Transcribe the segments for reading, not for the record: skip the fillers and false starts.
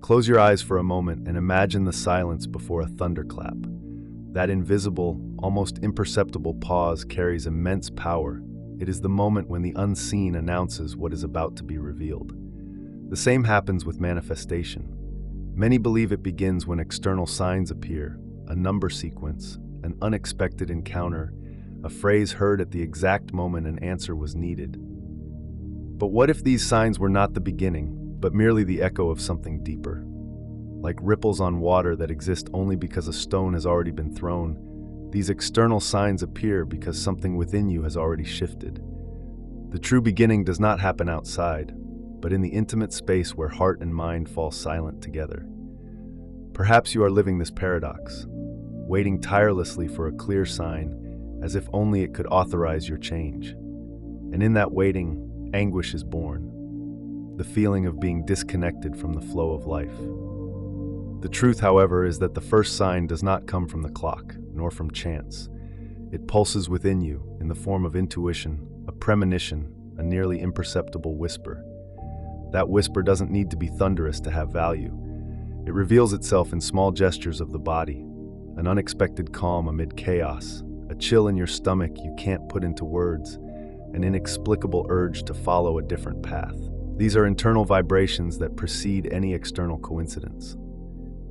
Close your eyes for a moment and imagine the silence before a thunderclap. That invisible, almost imperceptible pause carries immense power. It is the moment when the unseen announces what is about to be revealed. The same happens with manifestation. Many believe it begins when external signs appear, a number sequence, an unexpected encounter, a phrase heard at the exact moment an answer was needed. But what if these signs were not the beginning, but merely the echo of something deeper? Like ripples on water that exist only because a stone has already been thrown, these external signs appear because something within you has already shifted. The true beginning does not happen outside, but in the intimate space where heart and mind fall silent together. Perhaps you are living this paradox, waiting tirelessly for a clear sign, as if only it could authorize your change. And in that waiting, anguish is born, the feeling of being disconnected from the flow of life. The truth, however, is that the first sign does not come from the clock, nor from chance. It pulses within you in the form of intuition, a premonition, a nearly imperceptible whisper. That whisper doesn't need to be thunderous to have value. It reveals itself in small gestures of the body, an unexpected calm amid chaos, a chill in your stomach you can't put into words, an inexplicable urge to follow a different path. These are internal vibrations that precede any external coincidence.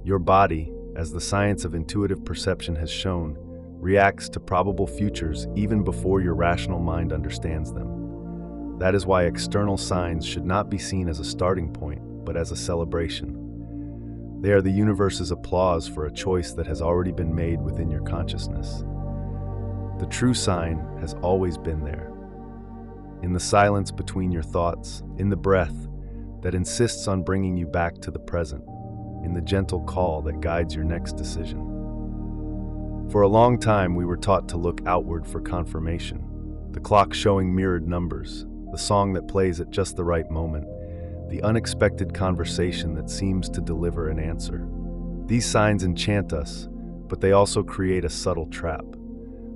Your body, as the science of intuitive perception has shown, reacts to probable futures even before your rational mind understands them. That is why external signs should not be seen as a starting point, but as a celebration. They are the universe's applause for a choice that has already been made within your consciousness. The true sign has always been there. In the silence between your thoughts, in the breath that insists on bringing you back to the present, in the gentle call that guides your next decision. For a long time, we were taught to look outward for confirmation, the clock showing mirrored numbers, the song that plays at just the right moment, the unexpected conversation that seems to deliver an answer. These signs enchant us, but they also create a subtle trap,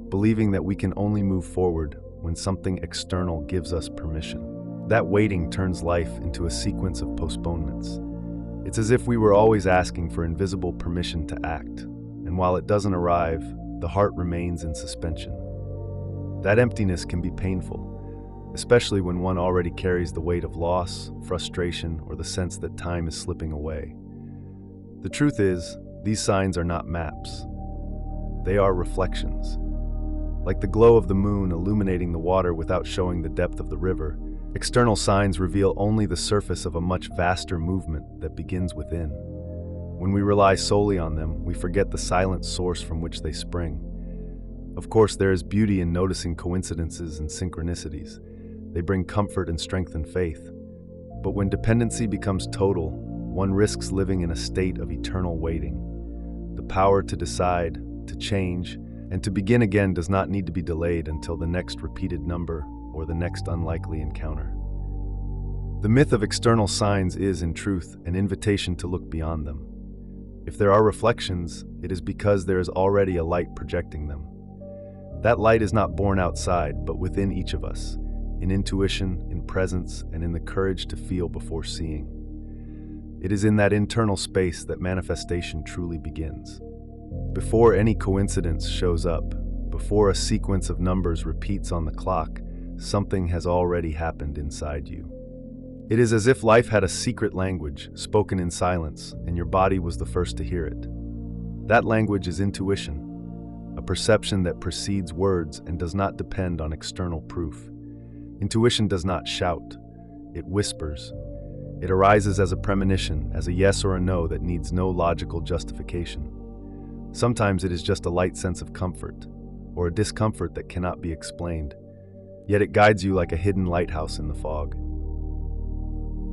believing that we can only move forward when something external gives us permission. That waiting turns life into a sequence of postponements. It's as if we were always asking for invisible permission to act, and while it doesn't arrive, the heart remains in suspension. That emptiness can be painful, especially when one already carries the weight of loss, frustration, or the sense that time is slipping away. The truth is, these signs are not maps. They are reflections. Like the glow of the moon illuminating the water without showing the depth of the river, external signs reveal only the surface of a much vaster movement that begins within. When we rely solely on them, we forget the silent source from which they spring. Of course, there is beauty in noticing coincidences and synchronicities. They bring comfort and strengthen faith. But when dependency becomes total, one risks living in a state of eternal waiting. The power to decide, to change, and to begin again does not need to be delayed until the next repeated number or the next unlikely encounter. The myth of external signs is, in truth, an invitation to look beyond them. If there are reflections, it is because there is already a light projecting them. That light is not born outside, but within each of us, in intuition, in presence, and in the courage to feel before seeing. It is in that internal space that manifestation truly begins. Before any coincidence shows up, before a sequence of numbers repeats on the clock, something has already happened inside you. It is as if life had a secret language, spoken in silence, and your body was the first to hear it. That language is intuition, a perception that precedes words and does not depend on external proof. Intuition does not shout, it whispers. It arises as a premonition, as a yes or a no that needs no logical justification. Sometimes it is just a light sense of comfort, or a discomfort that cannot be explained, yet it guides you like a hidden lighthouse in the fog.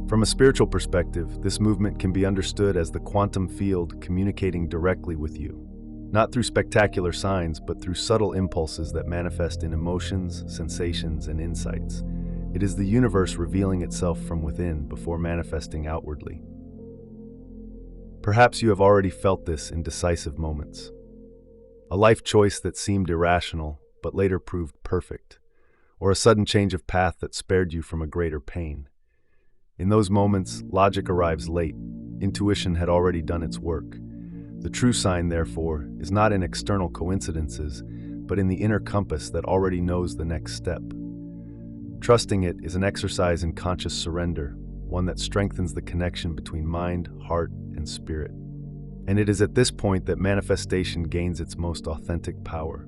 From a spiritual perspective, this movement can be understood as the quantum field communicating directly with you, not through spectacular signs, but through subtle impulses that manifest in emotions, sensations, and insights. It is the universe revealing itself from within before manifesting outwardly. Perhaps you have already felt this in decisive moments. A life choice that seemed irrational, but later proved perfect, or a sudden change of path that spared you from a greater pain. In those moments, logic arrives late. Intuition had already done its work. The true sign, therefore, is not in external coincidences, but in the inner compass that already knows the next step. Trusting it is an exercise in conscious surrender, one that strengthens the connection between mind, heart, and spirit. And it is at this point that manifestation gains its most authentic power.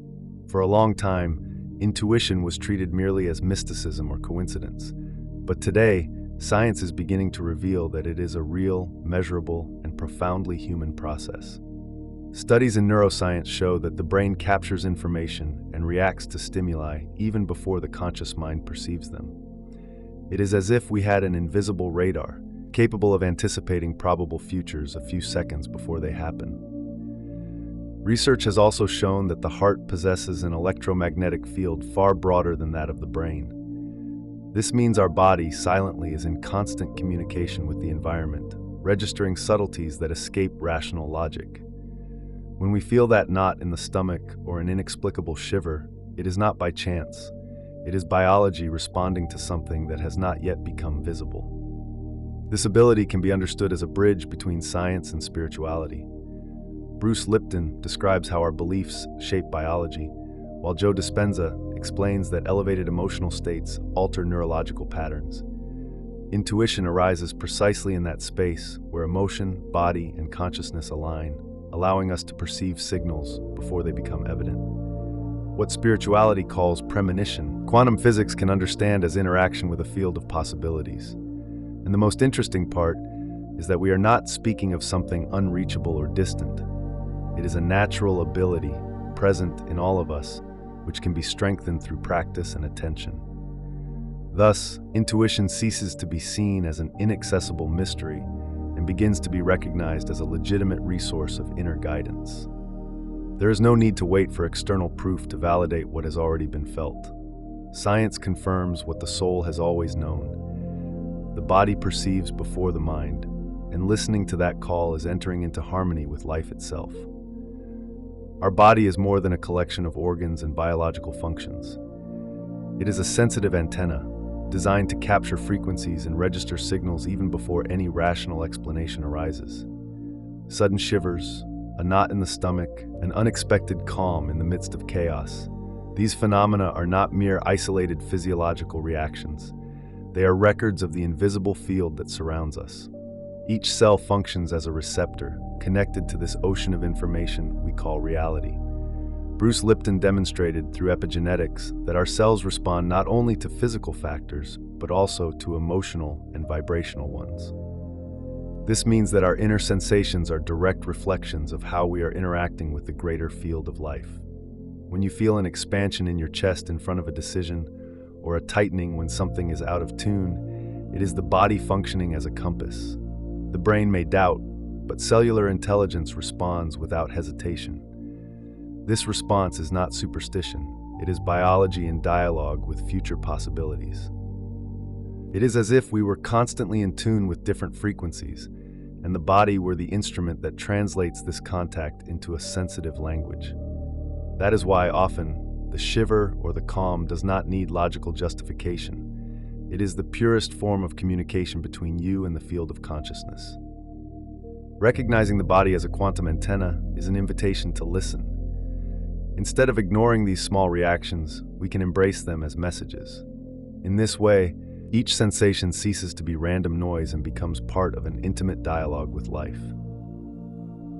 For a long time, intuition was treated merely as mysticism or coincidence. But today, science is beginning to reveal that it is a real, measurable, and profoundly human process. Studies in neuroscience show that the brain captures information and reacts to stimuli even before the conscious mind perceives them. It is as if we had an invisible radar, capable of anticipating probable futures a few seconds before they happen. Research has also shown that the heart possesses an electromagnetic field far broader than that of the brain. This means our body silently is in constant communication with the environment, registering subtleties that escape rational logic. When we feel that knot in the stomach or an inexplicable shiver, it is not by chance. It is biology responding to something that has not yet become visible. This ability can be understood as a bridge between science and spirituality. Bruce Lipton describes how our beliefs shape biology, while Joe Dispenza explains that elevated emotional states alter neurological patterns. Intuition arises precisely in that space where emotion, body, and consciousness align, allowing us to perceive signals before they become evident. What spirituality calls premonition, quantum physics can understand as interaction with a field of possibilities. And the most interesting part is that we are not speaking of something unreachable or distant. It is a natural ability present in all of us, which can be strengthened through practice and attention. Thus, intuition ceases to be seen as an inaccessible mystery and begins to be recognized as a legitimate resource of inner guidance. There is no need to wait for external proof to validate what has already been felt. Science confirms what the soul has always known. The body perceives before the mind, and listening to that call is entering into harmony with life itself. Our body is more than a collection of organs and biological functions. It is a sensitive antenna, designed to capture frequencies and register signals even before any rational explanation arises. Sudden shivers, a knot in the stomach, an unexpected calm in the midst of chaos. These phenomena are not mere isolated physiological reactions. They are records of the invisible field that surrounds us. Each cell functions as a receptor, connected to this ocean of information we call reality. Bruce Lipton demonstrated through epigenetics that our cells respond not only to physical factors, but also to emotional and vibrational ones. This means that our inner sensations are direct reflections of how we are interacting with the greater field of life. When you feel an expansion in your chest in front of a decision, or a tightening when something is out of tune, it is the body functioning as a compass. The brain may doubt, but cellular intelligence responds without hesitation. This response is not superstition, it is biology in dialogue with future possibilities. It is as if we were constantly in tune with different frequencies, and the body were the instrument that translates this contact into a sensitive language. That is why often the shiver or the calm does not need logical justification. It is the purest form of communication between you and the field of consciousness. Recognizing the body as a quantum antenna is an invitation to listen. Instead of ignoring these small reactions, we can embrace them as messages. In this way, each sensation ceases to be random noise and becomes part of an intimate dialogue with life.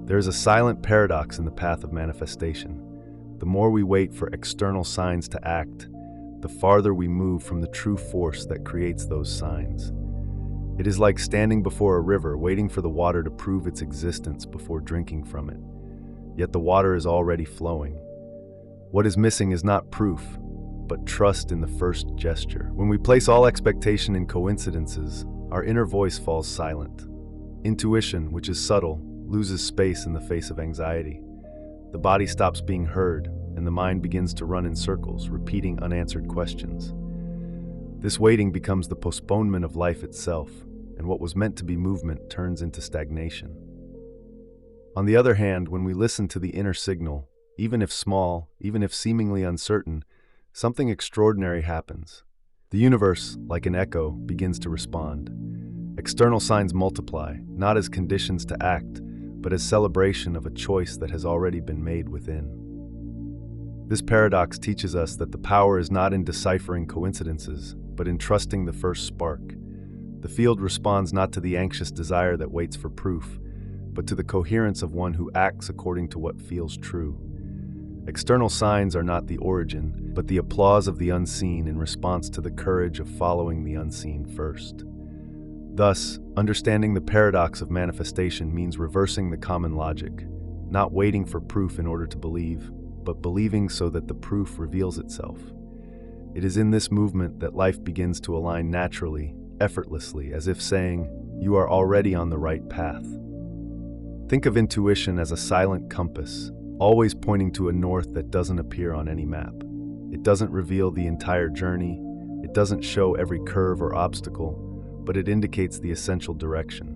There is a silent paradox in the path of manifestation. The more we wait for external signs to act, the farther we move from the true force that creates those signs. It is like standing before a river, waiting for the water to prove its existence before drinking from it. Yet the water is already flowing. What is missing is not proof, but trust in the first gesture. When we place all expectation in coincidences, our inner voice falls silent. Intuition, which is subtle, loses space in the face of anxiety. The body stops being heard, and the mind begins to run in circles, repeating unanswered questions. This waiting becomes the postponement of life itself, and what was meant to be movement turns into stagnation. On the other hand, when we listen to the inner signal, even if small, even if seemingly uncertain, something extraordinary happens. The universe, like an echo, begins to respond. External signs multiply, not as conditions to act, but as celebration of a choice that has already been made within. This paradox teaches us that the power is not in deciphering coincidences, but in trusting the first spark. The field responds not to the anxious desire that waits for proof, but to the coherence of one who acts according to what feels true. External signs are not the origin, but the applause of the unseen in response to the courage of following the unseen first. Thus, understanding the paradox of manifestation means reversing the common logic, not waiting for proof in order to believe, but believing so that the proof reveals itself. It is in this movement that life begins to align naturally, effortlessly, as if saying, "You are already on the right path." Think of intuition as a silent compass, always pointing to a north that doesn't appear on any map. It doesn't reveal the entire journey, it doesn't show every curve or obstacle, but it indicates the essential direction.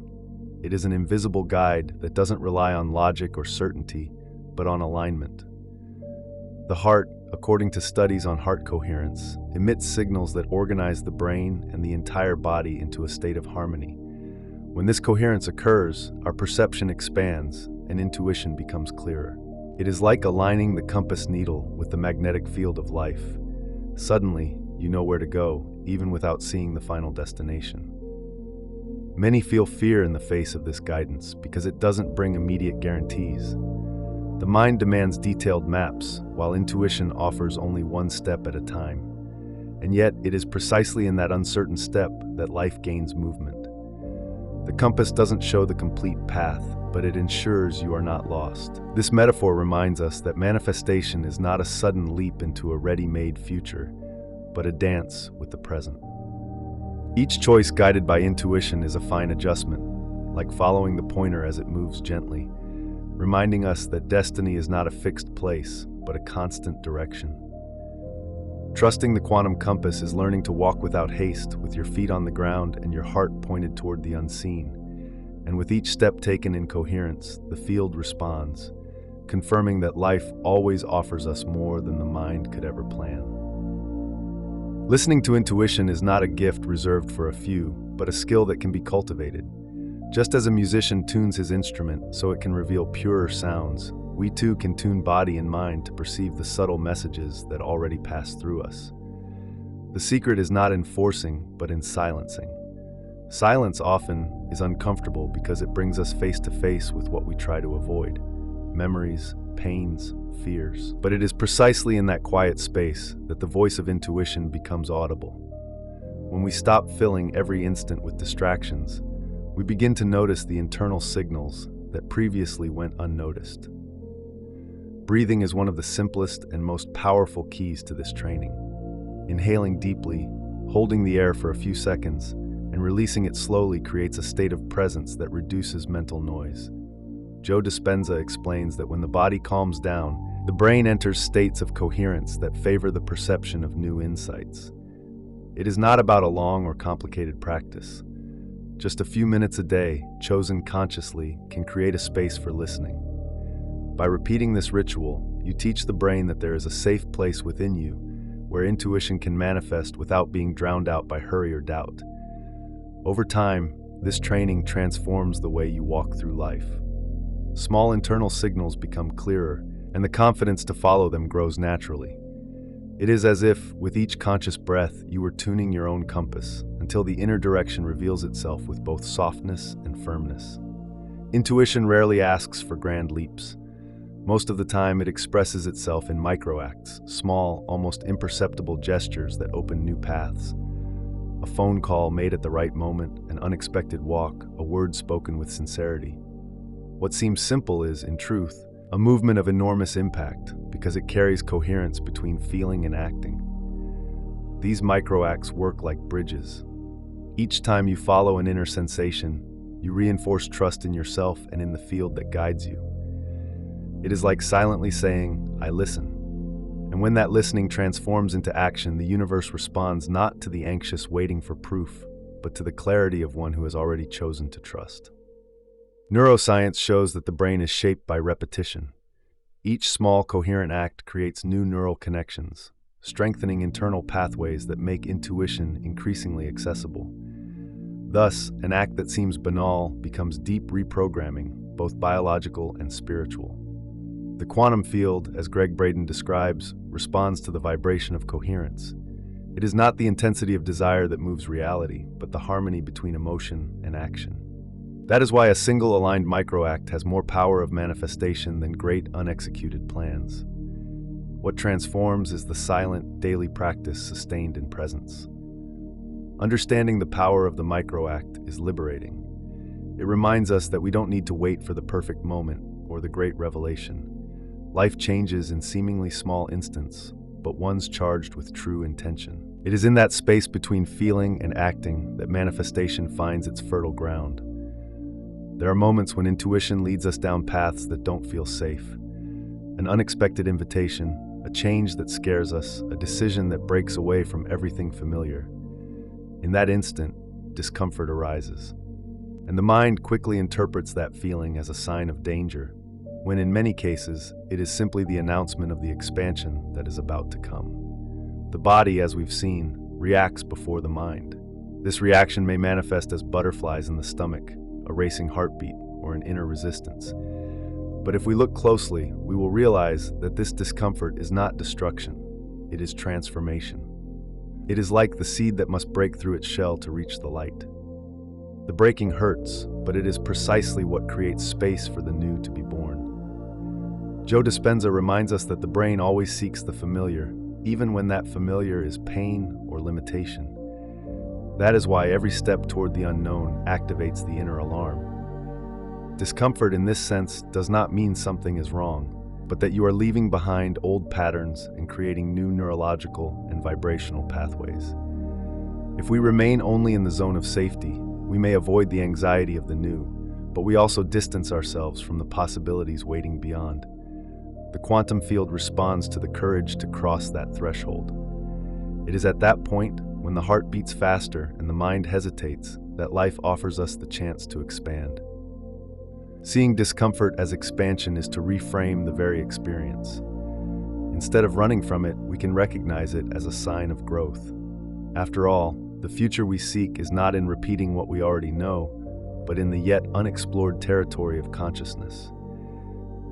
It is an invisible guide that doesn't rely on logic or certainty, but on alignment. The heart, according to studies on heart coherence, emits signals that organize the brain and the entire body into a state of harmony. When this coherence occurs, our perception expands and intuition becomes clearer. It is like aligning the compass needle with the magnetic field of life. Suddenly, you know where to go, even without seeing the final destination. Many feel fear in the face of this guidance because it doesn't bring immediate guarantees. The mind demands detailed maps, while intuition offers only one step at a time. And yet, it is precisely in that uncertain step that life gains movement. The compass doesn't show the complete path, but it ensures you are not lost. This metaphor reminds us that manifestation is not a sudden leap into a ready-made future, but a dance with the present. Each choice guided by intuition is a fine adjustment, like following the pointer as it moves gently, reminding us that destiny is not a fixed place, but a constant direction. Trusting the quantum compass is learning to walk without haste, with your feet on the ground and your heart pointed toward the unseen. And with each step taken in coherence, the field responds, confirming that life always offers us more than the mind could ever plan. Listening to intuition is not a gift reserved for a few, but a skill that can be cultivated. Just as a musician tunes his instrument so it can reveal purer sounds, we too can tune body and mind to perceive the subtle messages that already pass through us. The secret is not in forcing, but in silencing. Silence often is uncomfortable because it brings us face to face with what we try to avoid: memories, pains, fears. But it is precisely in that quiet space that the voice of intuition becomes audible. When we stop filling every instant with distractions, we begin to notice the internal signals that previously went unnoticed. Breathing is one of the simplest and most powerful keys to this training. Inhaling deeply, holding the air for a few seconds, and releasing it slowly creates a state of presence that reduces mental noise. Joe Dispenza explains that when the body calms down, the brain enters states of coherence that favor the perception of new insights. It is not about a long or complicated practice. Just a few minutes a day, chosen consciously, can create a space for listening. By repeating this ritual, you teach the brain that there is a safe place within you where intuition can manifest without being drowned out by hurry or doubt. Over time, this training transforms the way you walk through life. Small internal signals become clearer, and the confidence to follow them grows naturally. It is as if, with each conscious breath, you are tuning your own compass until the inner direction reveals itself with both softness and firmness. Intuition rarely asks for grand leaps. Most of the time, it expresses itself in micro-acts, small, almost imperceptible gestures that open new paths. A phone call made at the right moment, an unexpected walk, a word spoken with sincerity. What seems simple is, in truth, a movement of enormous impact because it carries coherence between feeling and acting. These micro-acts work like bridges. Each time you follow an inner sensation, you reinforce trust in yourself and in the field that guides you. It is like silently saying, "I listen." And when that listening transforms into action, the universe responds not to the anxious waiting for proof, but to the clarity of one who has already chosen to trust. Neuroscience shows that the brain is shaped by repetition. Each small, coherent act creates new neural connections, strengthening internal pathways that make intuition increasingly accessible. Thus, an act that seems banal becomes deep reprogramming, both biological and spiritual. The quantum field, as Greg Braden describes, responds to the vibration of coherence. It is not the intensity of desire that moves reality, but the harmony between emotion and action. That is why a single aligned microact has more power of manifestation than great unexecuted plans. What transforms is the silent, daily practice sustained in presence. Understanding the power of the microact is liberating. It reminds us that we don't need to wait for the perfect moment or the great revelation. Life changes in seemingly small instants, but ones charged with true intention. It is in that space between feeling and acting that manifestation finds its fertile ground. There are moments when intuition leads us down paths that don't feel safe. An unexpected invitation, a change that scares us, a decision that breaks away from everything familiar. In that instant, discomfort arises. And the mind quickly interprets that feeling as a sign of danger, when in many cases, it is simply the announcement of the expansion that is about to come. The body, as we've seen, reacts before the mind. This reaction may manifest as butterflies in the stomach, a racing heartbeat, or an inner resistance. But if we look closely, we will realize that this discomfort is not destruction, it is transformation. It is like the seed that must break through its shell to reach the light. The breaking hurts, but it is precisely what creates space for the new to be born. Joe Dispenza reminds us that the brain always seeks the familiar, even when that familiar is pain or limitation. That is why every step toward the unknown activates the inner alarm. Discomfort in this sense does not mean something is wrong, but that you are leaving behind old patterns and creating new neurological and vibrational pathways. If we remain only in the zone of safety, we may avoid the anxiety of the new, but we also distance ourselves from the possibilities waiting beyond. The quantum field responds to the courage to cross that threshold. It is at that point, when the heart beats faster and the mind hesitates, that life offers us the chance to expand. Seeing discomfort as expansion is to reframe the very experience. Instead of running from it, we can recognize it as a sign of growth. After all, the future we seek is not in repeating what we already know, but in the yet unexplored territory of consciousness.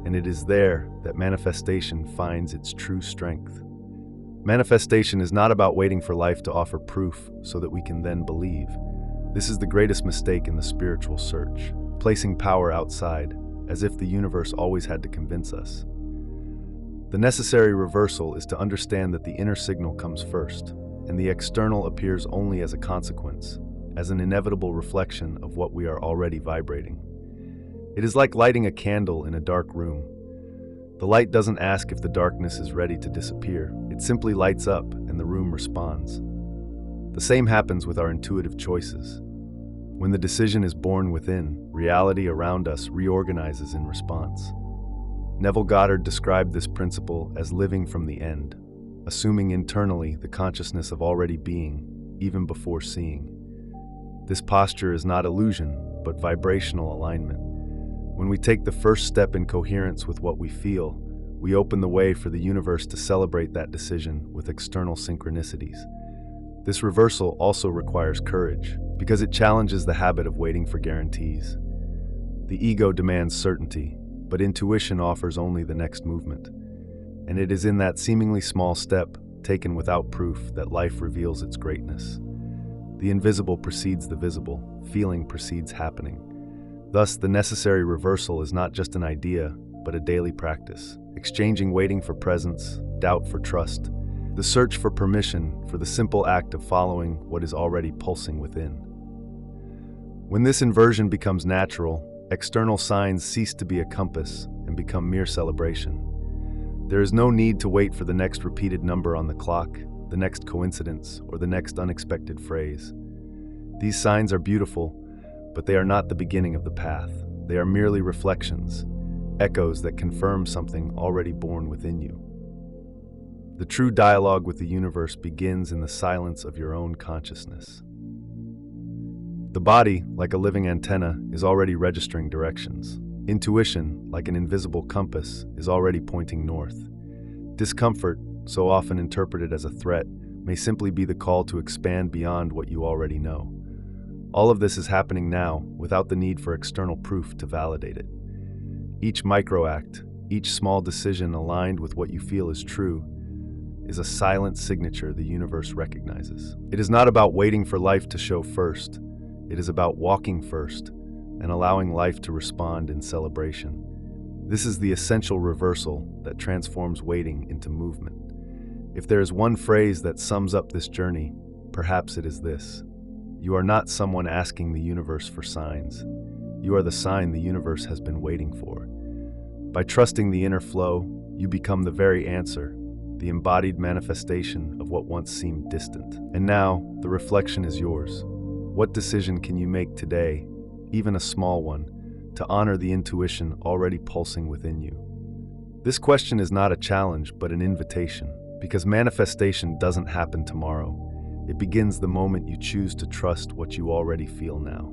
And it is there that manifestation finds its true strength. Manifestation is not about waiting for life to offer proof so that we can then believe. This is the greatest mistake in the spiritual search, placing power outside, as if the universe always had to convince us. The necessary reversal is to understand that the inner signal comes first, and the external appears only as a consequence, as an inevitable reflection of what we are already vibrating. It is like lighting a candle in a dark room. The light doesn't ask if the darkness is ready to disappear. It simply lights up and the room responds. The same happens with our intuitive choices. When the decision is born within, reality around us reorganizes in response. Neville Goddard described this principle as living from the end, assuming internally the consciousness of already being, even before seeing. This posture is not illusion, but vibrational alignment. When we take the first step in coherence with what we feel, we open the way for the universe to celebrate that decision with external synchronicities. This reversal also requires courage, because it challenges the habit of waiting for guarantees. The ego demands certainty, but intuition offers only the next movement. And it is in that seemingly small step, taken without proof, that life reveals its greatness. The invisible precedes the visible, feeling precedes happening. Thus, the necessary reversal is not just an idea, but a daily practice, exchanging waiting for presence, doubt for trust, the search for permission for the simple act of following what is already pulsing within. When this inversion becomes natural, external signs cease to be a compass and become mere celebration. There is no need to wait for the next repeated number on the clock, the next coincidence, or the next unexpected phrase. These signs are beautiful, but they are not the beginning of the path. They are merely reflections, echoes that confirm something already born within you. The true dialogue with the universe begins in the silence of your own consciousness. The body, like a living antenna, is already registering directions. Intuition, like an invisible compass, is already pointing north. Discomfort, so often interpreted as a threat, may simply be the call to expand beyond what you already know. All of this is happening now without the need for external proof to validate it. Each microact, each small decision aligned with what you feel is true, is a silent signature the universe recognizes. It is not about waiting for life to show first. It is about walking first and allowing life to respond in celebration. This is the essential reversal that transforms waiting into movement. If there is one phrase that sums up this journey, perhaps it is this: you are not someone asking the universe for signs. You are the sign the universe has been waiting for. By trusting the inner flow, you become the very answer, the embodied manifestation of what once seemed distant. And now, the reflection is yours. What decision can you make today, even a small one, to honor the intuition already pulsing within you? This question is not a challenge, but an invitation, because manifestation doesn't happen tomorrow. It begins the moment you choose to trust what you already feel now.